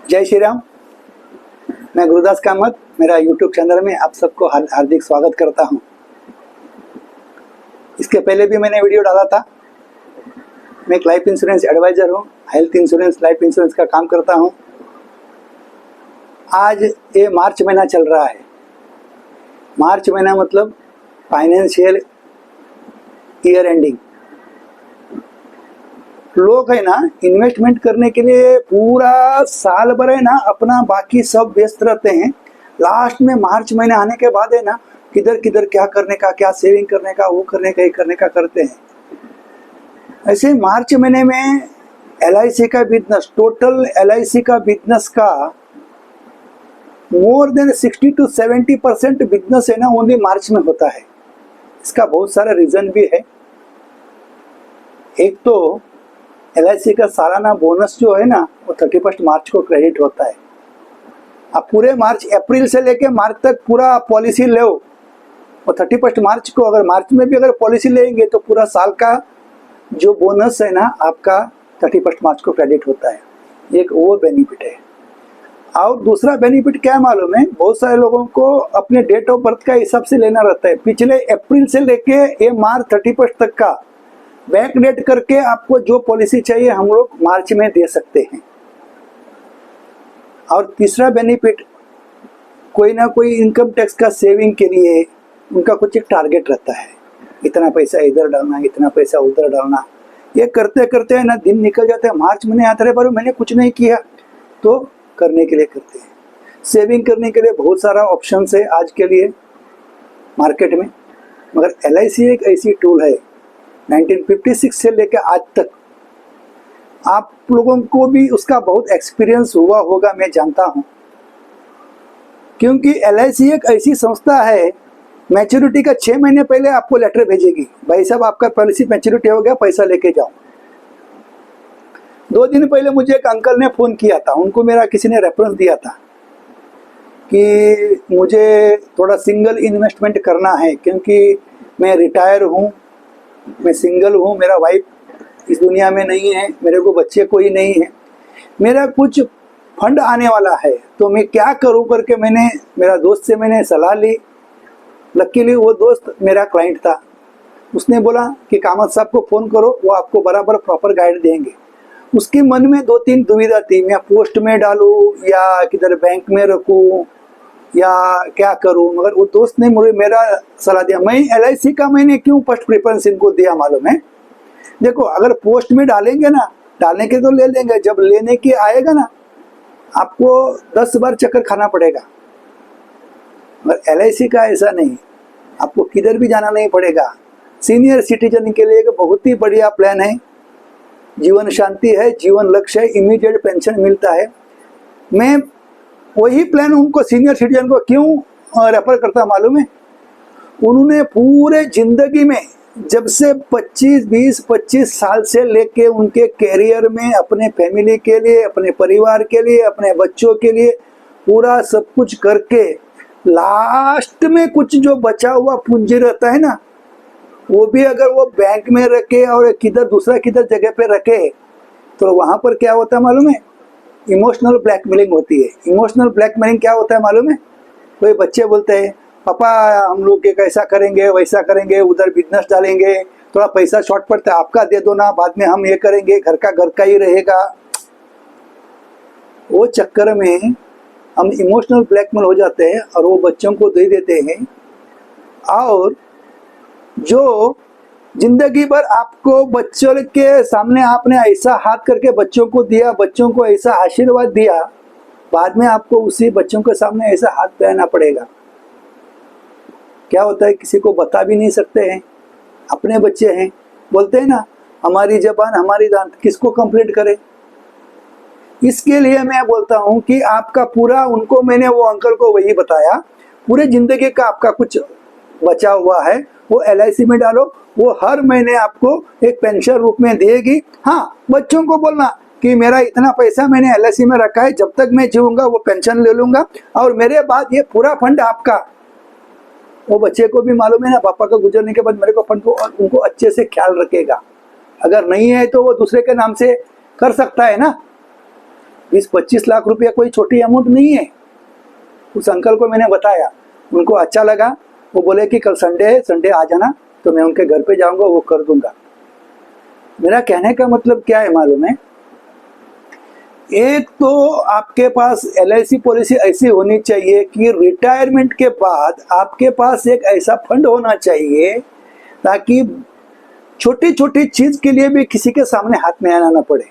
जय श्री राम। मैं गुरुदास कामत मेरा यूट्यूब चैनल में आप सबको हार्दिक स्वागत करता हूं। इसके पहले भी मैंने वीडियो डाला था। मैं एक लाइफ इंश्योरेंस एडवाइज़र हूं, हेल्थ इंश्योरेंस लाइफ इंश्योरेंस का काम करता हूं। आज ये मार्च महीना चल रहा है। मार्च महीना मतलब फाइनेंशियल ईयर एंडिंग। लोग है ना इन्वेस्टमेंट करने के लिए पूरा साल भर है ना अपना बाकी सब व्यस्त रहते हैं। लास्ट में मार्च महीने आने के बाद है ना किधर किधर क्या करने का, क्या सेविंग करने का, वो करने का, ये करने का करते हैं। ऐसे मार्च महीने में LIC का बिजनेस, टोटल LIC का बिजनेस का मोर देन 60 to 70% बिजनेस है ना ओनली मार्च में होता है। इसका बहुत सारा रीजन भी है। एक तो LIC का सालाना बोनस जो है ना वो 31 मार्च को क्रेडिट होता है। आप पूरे मार्च, अप्रैल से लेके मार्च तक पूरा पॉलिसी लो और 31 मार्च को अगर मार्च में भी अगर पॉलिसी लेंगे तो पूरा साल का जो बोनस है ना आपका 31 मार्च को क्रेडिट होता है। एक वो बेनिफिट है। और दूसरा बेनिफिट क्या मालूम है, बहुत सारे लोगों को अपने डेट ऑफ बर्थ का हिसाब से लेना रहता है। पिछले अप्रैल से लेके ये मार्च 31 तक का बैक डेट करके आपको जो पॉलिसी चाहिए हम लोग मार्च में दे सकते हैं। और तीसरा बेनिफिट, कोई ना कोई इनकम टैक्स का सेविंग के लिए उनका कुछ एक टारगेट रहता है, इतना पैसा इधर डालना, इतना पैसा उधर डालना। ये करते करते है ना दिन निकल जाते हैं। मार्च महीने आता है पर मैंने कुछ नहीं किया, तो करने के लिए करते हैं। सेविंग करने के लिए बहुत सारा ऑप्शन है आज के लिए मार्केट में, मगर LIC एक ऐसी टूल है 1956 से लेकर आज तक। आप लोगों को भी उसका बहुत एक्सपीरियंस हुआ होगा, मैं जानता हूं, क्योंकि LIC एक ऐसी संस्था है मैच्योरिटी का 6 महीने पहले आपको लेटर भेजेगी, भाई साहब आपका पॉलिसी मैच्योरिटी हो गया, पैसा लेके जाओ। 2 दिन पहले मुझे एक अंकल ने फ़ोन किया था, उनको मेरा किसी ने रेफरेंस दिया था कि मुझे थोड़ा सिंगल इन्वेस्टमेंट करना है, क्योंकि मैं रिटायर हूँ, मैं सिंगल हूँ, मेरा वाइफ इस दुनिया में नहीं है, मेरे को बच्चे कोई नहीं है, मेरा कुछ फंड आने वाला है, तो मैं क्या करूँ करके मेरा दोस्त से मैंने सलाह ली। लकीली वो दोस्त मेरा क्लाइंट था। उसने बोला कि कामत साहब को फ़ोन करो, वो आपको बराबर प्रॉपर गाइड देंगे। उसके मन में 2-3 दुविधा थी, मैं पोस्ट में डालूँ या किधर बैंक में रखूँ या क्या करूं। मगर वो दोस्त ने मुझे मेरा सलाह दिया। मैं LIC का मैंने क्यों फर्स्ट प्रेफरेंस इनको दिया मालूम है, देखो अगर पोस्ट में डालेंगे ना, डालने के तो ले लेंगे, जब लेने के आएगा ना आपको 10 बार चक्कर खाना पड़ेगा। मगर LIC का ऐसा नहीं, आपको किधर भी जाना नहीं पड़ेगा। सीनियर सिटीजन के लिए एक बहुत ही बढ़िया प्लान है। जीवन शांति है, जीवन लक्ष्य है, इमीडिएट पेंशन मिलता है। मैं वही प्लान उनको सीनियर सिटीजन को क्यों रेफर करता मालूम है, उन्होंने पूरे जिंदगी में जब से 20-25 साल से लेके उनके कैरियर में अपने फैमिली के लिए, अपने परिवार के लिए, अपने बच्चों के लिए पूरा सब कुछ करके लास्ट में कुछ जो बचा हुआ पूंजी रहता है ना, वो भी अगर वो बैंक में रखे और किधर दूसरा किधर जगह पे रखे तो वहां पर क्या होता है मालूम है, इमोशनल ब्लैकमेलिंग होती है। इमोशनल ब्लैकमेलिंग क्या होता है मालूम है, कोई बच्चे बोलते हैं पापा हम लोग कैसा करेंगे, वैसा करेंगे, उधर बिजनेस डालेंगे, थोड़ा पैसा शॉर्ट पड़ता है, आपका दे दो ना, बाद में हम ये करेंगे, घर का ही रहेगा। वो चक्कर में हम इमोशनल ब्लैकमेल हो जाते हैं और वो बच्चों को दे देते हैं। और जो जिंदगी भर आपको बच्चों के सामने आपने ऐसा हाथ करके बच्चों को दिया, बच्चों को ऐसा आशीर्वाद दिया, बाद में आपको उसी बच्चों के सामने ऐसा हाथ फैलाना पड़ेगा। क्या होता है किसी को बता भी नहीं सकते हैं, अपने बच्चे हैं, बोलते हैं ना हमारी जबान हमारी दांत, किसको कंप्लेंट करे। इसके लिए मैं बोलता हूं कि आपका पूरा, उनको मैंने वो अंकल को वही बताया, पूरे जिंदगी का आपका कुछ बचा हुआ है वो LIC में डालो, वो हर महीने आपको एक पेंशन रूप में देगी। हाँ, बच्चों को बोलना कि मेरा इतना पैसा मैंने LIC में रखा है, जब तक मैं जीऊंगा वो पेंशन ले लूंगा और मेरे बाद ये पूरा फंड आपका। वो बच्चे को भी मालूम है ना पापा का गुजरने के बाद मेरे को फंड को, और उनको अच्छे से ख्याल रखेगा। अगर नहीं है तो वो दूसरे के नाम से कर सकता है ना। 20-25 लाख रुपया कोई छोटी अमाउंट नहीं है। उस अंकल को मैंने बताया, उनको अच्छा लगा। वो बोले कि कल संडे है, संडे आ जाना, तो मैं उनके घर पे जाऊंगा, वो कर दूंगा। मेरा कहने का मतलब क्या है मालूम है? एक तो आपके पास LIC पॉलिसी ऐसी होनी चाहिए कि रिटायरमेंट के बाद आपके पास एक ऐसा फंड होना चाहिए ताकि छोटी छोटी चीज के लिए भी किसी के सामने हाथ में आना ना पड़े।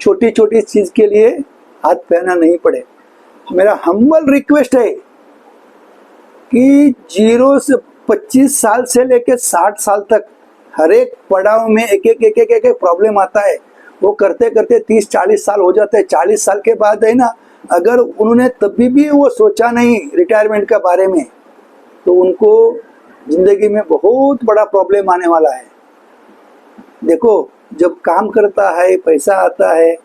छोटी छोटी चीज के लिए हाथ फैलाना नहीं पड़े। मेरा हम्बल रिक्वेस्ट है कि 0 से 25 साल से लेकर 60 साल तक हर एक पड़ाव में एक एक प्रॉब्लम आता है। वो करते करते 30-40 साल हो जाते हैं। 40 साल के बाद है ना, अगर उन्होंने तभी भी वो सोचा नहीं रिटायरमेंट के बारे में, तो उनको जिंदगी में बहुत बड़ा प्रॉब्लम आने वाला है। देखो, जब काम करता है, पैसा आता है,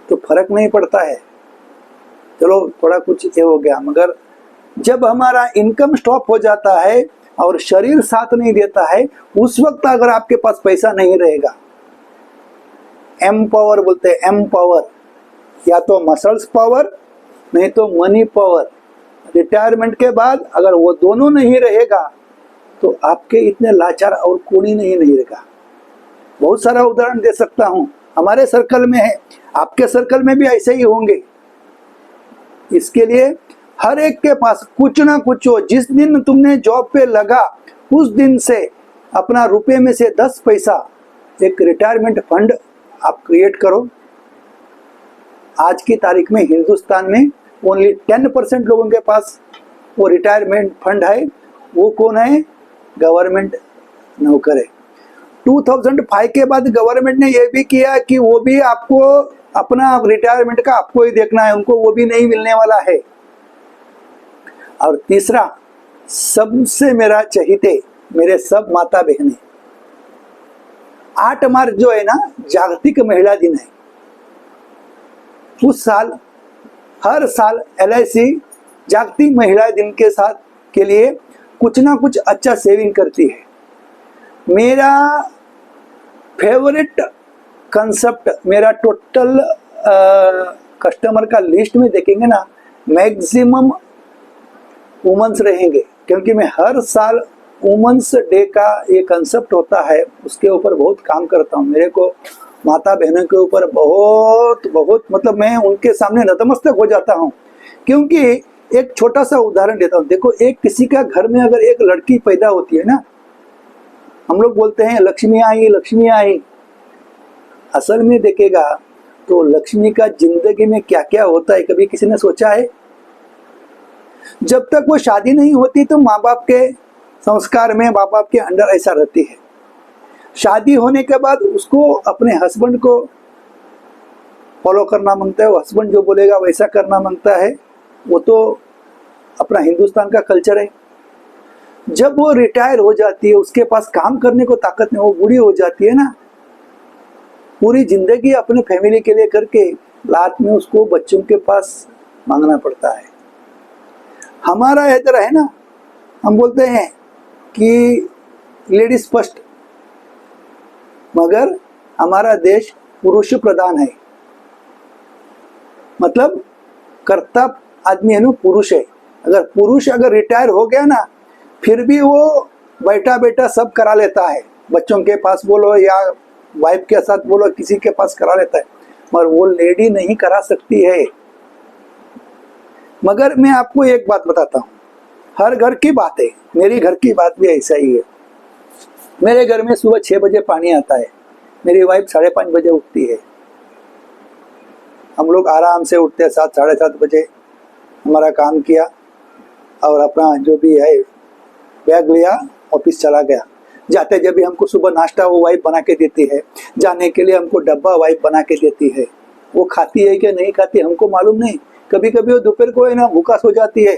तो फर्क नहीं पड़ता है, चलो थोड़ा कुछ ये हो गया। मगर जब हमारा इनकम स्टॉप हो जाता है और शरीर साथ नहीं देता है, उस वक्त अगर आपके पास पैसा नहीं रहेगा, एम पावर बोलते हैं, एम पावर, या तो मसल्स पावर नहीं तो मनी पावर। रिटायरमेंट के बाद अगर वो दोनों नहीं रहेगा तो आपके इतने लाचार और कोई नहीं रहेगा। बहुत सारा उदाहरण दे सकता हूं, हमारे सर्कल में है, आपके सर्कल में भी ऐसे ही होंगे। इसके लिए हर एक के पास कुछ ना कुछ हो। जिस दिन तुमने जॉब पे लगा उस दिन से अपना रुपए में से 10 पैसा एक रिटायरमेंट फंड आप क्रिएट करो। आज की तारीख में हिंदुस्तान में ओनली 10% लोगों के पास वो रिटायरमेंट फंड है। वो कौन है? गवर्नमेंट नौकर है। 2005 के बाद गवर्नमेंट ने यह भी किया कि वो भी आपको अपना रिटायरमेंट का आपको ही देखना है, उनको वो भी नहीं मिलने वाला है। और तीसरा, सबसे मेरा चहीते मेरे सब माता बहनें, 8 मार्च जो है ना, जागतिक महिला दिन है। उस साल हर साल LIC जागतिक महिला दिन के साथ के लिए कुछ ना कुछ अच्छा सेविंग करती है। मेरा फेवरेट कंसेप्ट, मेरा टोटल कस्टमर का लिस्ट में देखेंगे ना, मैक्सिमम वुमेन्स रहेंगे, क्योंकि मैं हर साल वुमेन्स डे का ये कंसेप्ट होता है उसके ऊपर बहुत काम करता हूँ। मेरे को माता बहनों के ऊपर बहुत बहुत मतलब मैं उनके सामने नतमस्तक हो जाता हूँ। क्योंकि एक छोटा सा उदाहरण देता हूँ। देखो, एक किसी का घर में अगर एक लड़की पैदा होती है ना, हम लोग बोलते हैं लक्ष्मी आई, लक्ष्मी आई। असल में देखेगा तो लक्ष्मी का जिंदगी में क्या क्या होता है, कभी किसी ने सोचा है? जब तक वो शादी नहीं होती तो माँ बाप के संस्कार में, माँ बाप के अंडर ऐसा रहती है। शादी होने के बाद उसको अपने हस्बैंड को फॉलो करना मांगता है, वो हस्बैंड जो बोलेगा वैसा करना मांगता है। वो तो अपना हिंदुस्तान का कल्चर है। जब वो रिटायर हो जाती है, उसके पास काम करने को ताकत नहीं, वो बूढ़ी हो जाती है ना, पूरी जिंदगी अपने फैमिली के लिए करके लास्ट में उसको बच्चों के पास मांगना पड़ता है। हमारा इधर है ना, हम बोलते हैं कि लेडीज फर्स्ट, मगर हमारा देश पुरुष प्रधान है। मतलब कर्ता आदमी है ना, पुरुष है। अगर पुरुष अगर रिटायर हो गया ना, फिर भी वो बैठा बैठा सब करा लेता है। बच्चों के पास बोलो या वाइफ के साथ बोलो, किसी के पास करा लेता है, मगर वो लेडी नहीं करा सकती है। मगर मैं आपको एक बात बताता हूँ, हर घर की बात है, मेरी घर की बात भी ऐसा ही है। मेरे घर में सुबह 6 बजे पानी आता है, मेरी वाइफ 5:30 बजे उठती है। हम लोग आराम से उठते हैं 7-7:30 बजे, हमारा काम किया और अपना जो भी है बैग लिया, ऑफिस चला गया। जाते जब भी हमको सुबह नाश्ता वो वाइफ बना के देती है, जाने के लिए हमको डब्बा वाइफ बना के देती है। वो खाती है कि नहीं खाती हमको मालूम नहीं। कभी कभी वो दोपहर को है ना भूखा सो जाती है।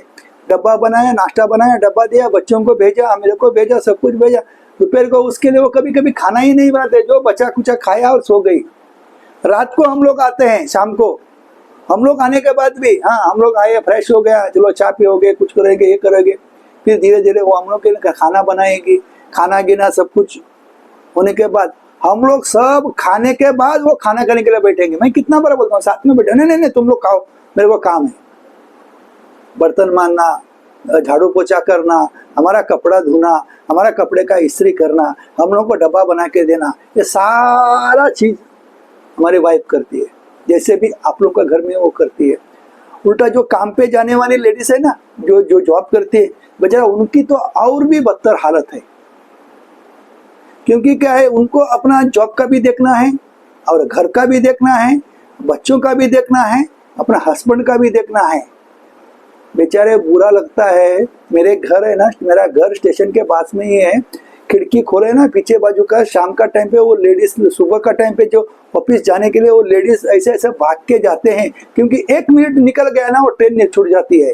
डब्बा बनाया, नाश्ता बनाया, डब्बा दिया, बच्चों को भेजा, मेरे को भेजा, सब कुछ भेजा। दोपहर को उसके लिए वो कभी कभी खाना ही नहीं बनाते, जो बचा कुचा खाया और सो गई। रात को हम लोग आते हैं, शाम को हम लोग आने के बाद भी, हाँ हम लोग आए, फ्रेश हो गया, चलो चाय पियोगे, कुछ करेंगे, ये करेंगे। फिर धीरे धीरे वो हम लोग के लिए खाना बनाएगी। खाना गिना सब कुछ होने के बाद हम लोग सब खाने के बाद वो खाना खाने के लिए बैठेंगे। मैं कितना बार बोलता हूँ साथ में बैठे, नहीं नहीं नहीं तुम लोग खाओ, मेरे को काम है। बर्तन मांजना, झाड़ू पोछा करना, हमारा कपड़ा धोना, हमारा कपड़े का इस्त्री करना, हम लोग को डब्बा बना के देना, ये सारा चीज हमारी वाइफ करती है, जैसे भी आप लोग का घर में वो करती है। उल्टा जो काम पे जाने वाली लेडीज है ना, जो जो जॉब करती है, बेचारा उनकी तो और भी बदतर हालत है। क्योंकि क्या है, उनको अपना जॉब का भी देखना है और घर का भी देखना है, बच्चों का भी देखना है, अपना हस्बैंड का भी देखना है। बेचारे बुरा लगता है। मेरे घर है ना, मेरा घर स्टेशन के पास में ही है। खिड़की खोले ना पीछे बाजू का, शाम का टाइम पे वो लेडीज, सुबह का टाइम पे जो ऑफिस जाने के लिए वो लेडीज ऐसे ऐसे भाग के जाते हैं, क्योंकि 1 मिनट निकल गया ना वो ट्रेन छूट जाती है।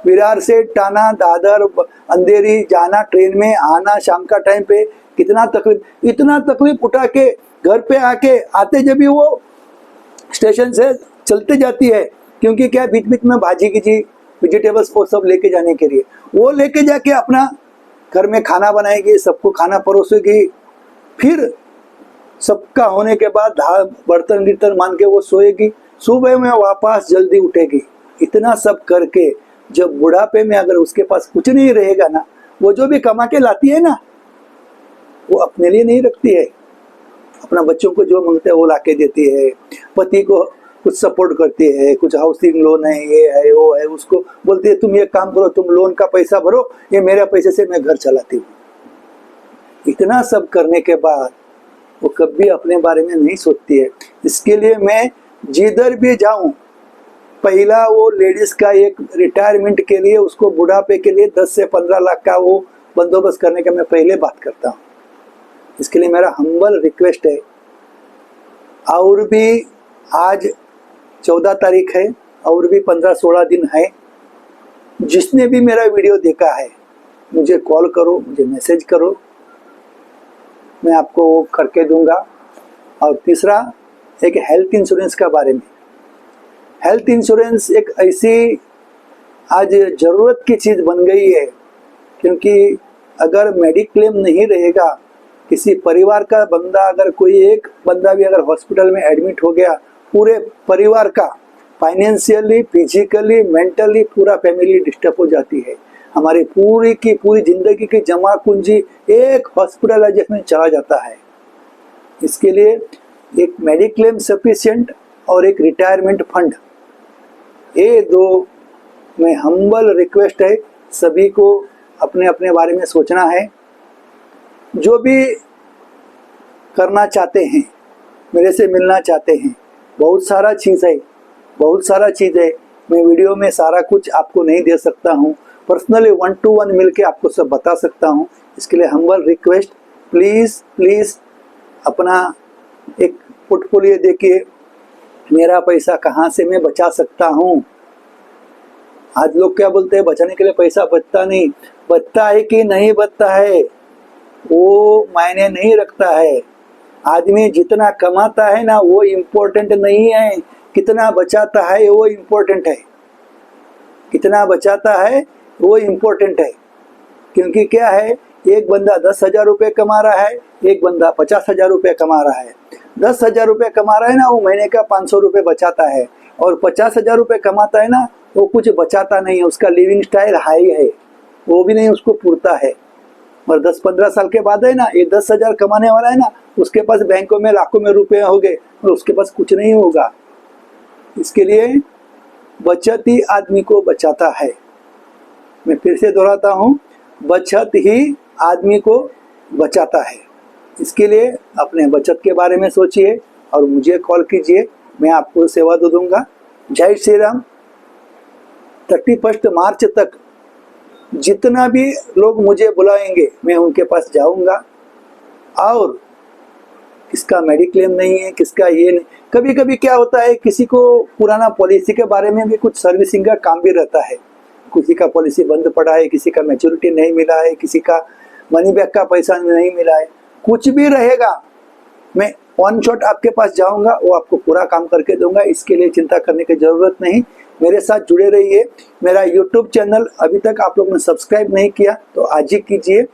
विरार से टाना, दादर, अंधेरी जाना, ट्रेन में आना शाम का टाइम पे कितना तकलीफ, इतना तकलीफ उठा के घर पे आके आते जब भी वो स्टेशन से चलते जाती है। क्योंकि क्या, बीच बीच में भाजी की जी वेजिटेबल्स वो सब लेके जाने के लिए, वो लेके जाके अपना घर में खाना बनाएगी, सबको खाना परोसेगी, फिर सबका होने के बाद बर्तन गिर्तन मान के वो सोएगी, सुबह में वापस जल्दी उठेगी। इतना सब करके जब बुढ़ापे में अगर उसके पास कुछ नहीं रहेगा ना, वो जो भी कमा के लाती है ना, वो अपने लिए नहीं रखती है, अपना बच्चों को जो मांगते हैं वो ला के देती है, पति को कुछ सपोर्ट करती है, कुछ हाउसिंग लोन है, ये है वो है, उसको बोलती है तुम ये काम करो, तुम लोन का पैसा भरो, ये मेरे पैसे से मैं घर चलाती हूँ। इतना सब करने के बाद वो कभी अपने बारे में नहीं सोचती है। इसके लिए मैं जिधर भी जाऊं, पहला वो लेडीज का एक रिटायरमेंट के लिए, उसको बुढ़ापे के लिए 10 से 15 लाख का वो बंदोबस्त करने का मैं पहले बात करता हूँ। इसके लिए मेरा हम्बल रिक्वेस्ट है। और भी आज 14 तारीख है, और भी 15-16 दिन है। जिसने भी मेरा वीडियो देखा है, मुझे कॉल करो, मुझे मैसेज करो, मैं आपको वो करके दूंगा। और तीसरा, एक हेल्थ इंश्योरेंस का बारे में। हेल्थ इंश्योरेंस एक ऐसी आज ज़रूरत की चीज़ बन गई है, क्योंकि अगर मेडिक्लेम नहीं रहेगा, किसी परिवार का बंदा, अगर कोई एक बंदा भी अगर हॉस्पिटल में एडमिट हो गया, पूरे परिवार का फाइनेंशियली, फिजिकली, मेंटली पूरा फैमिली डिस्टर्ब हो जाती है। हमारी पूरी की पूरी जिंदगी की जमा पूंजी एक हॉस्पिटलाइजेशन में चला जाता है। इसके लिए एक मेडिक्लेम सफिशिएंट और एक रिटायरमेंट फंड, ये दो में हम्बल रिक्वेस्ट है। सभी को अपने अपने बारे में सोचना है। जो भी करना चाहते हैं, मेरे से मिलना चाहते हैं, बहुत सारा चीज़ है, बहुत सारा चीज़ है। मैं वीडियो में सारा कुछ आपको नहीं दे सकता हूँ, पर्सनली 1 to 1 मिलके आपको सब बता सकता हूँ। इसके लिए हम्बल रिक्वेस्ट, प्लीज़ प्लीज़ अपना एक पोर्टफोलियो देखिए, मेरा पैसा कहाँ से मैं बचा सकता हूँ। आज लोग क्या बोलते हैं, बचाने के लिए पैसा बचता नहीं, बचता है कि नहीं बचता है वो मायने नहीं रखता है। आदमी जितना कमाता है ना वो इम्पोर्टेंट नहीं है, कितना बचाता है वो इम्पोर्टेंट है। कितना बचाता है वो इम्पोर्टेंट है। क्योंकि क्या है, एक बंदा 10,000 रुपये कमा रहा है, एक बंदा 50,000 रुपये कमा रहा है। 10,000 रुपये कमा रहा है ना, वो महीने का 500 रुपये बचाता है, और 50,000 रुपये कमाता है ना, वो कुछ बचाता नहीं है। उसका लिविंग स्टाइल हाई है, वो भी नहीं उसको पूरता है। और 10-15 साल के बाद है ना, ये 10,000 कमाने वाला है ना, उसके पास बैंकों में लाखों में रुपए हो गए और उसके पास कुछ नहीं होगा। इसके लिए बचत ही आदमी को बचाता है। मैं फिर से दोहराता हूँ, बचत ही आदमी को बचाता है। इसके लिए अपने बचत के बारे में सोचिए और मुझे कॉल कीजिए, मैं आपको सेवा दे दूंगा। जय श्री राम। 31 मार्च तक जितना भी लोग मुझे बुलाएंगे मैं उनके पास जाऊंगा। और किसका मेडिक्लेम नहीं है, किसका ये नहीं। कभी कभी क्या होता है, किसी को पुराना पॉलिसी के बारे में भी कुछ सर्विसिंग का काम भी रहता है। किसी का पॉलिसी बंद पड़ा है, किसी का मैच्योरिटी नहीं मिला है, किसी का मनी बैक का पैसा नहीं मिला है, कुछ भी रहेगा, मैं वन शॉट आपके पास जाऊंगा, वो आपको पूरा काम करके दूंगा। इसके लिए चिंता करने की ज़रूरत नहीं। मेरे साथ जुड़े रहिए। मेरा यूट्यूब चैनल अभी तक आप लोगों ने सब्सक्राइब नहीं किया तो आज ही कीजिए।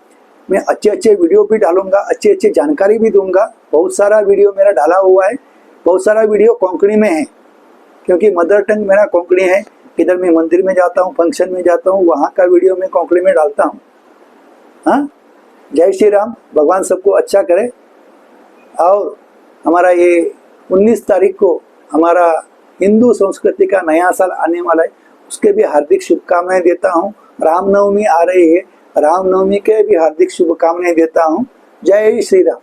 मैं अच्छे अच्छे वीडियो भी डालूंगा, अच्छी अच्छी जानकारी भी दूंगा। बहुत सारा वीडियो मेरा डाला हुआ है, बहुत सारा वीडियो कोंकणी में है, क्योंकि मदर टंग मेरा कोंकणी है। इधर मैं मंदिर में जाता हूँ, फंक्शन में जाता हूँ, वहाँ का वीडियो मैं कोंकणी में डालता हूँ। हाँ, जय श्री राम, भगवान सबको अच्छा करे। और हमारा ये 19 तारीख को हमारा हिंदू संस्कृति का नया साल आने वाला है, उसके भी हार्दिक शुभकामनाएं देता हूँ। रामनवमी आ रही है, रामनवमी के भी हार्दिक शुभकामनाएं देता हूँ। जय श्री राम।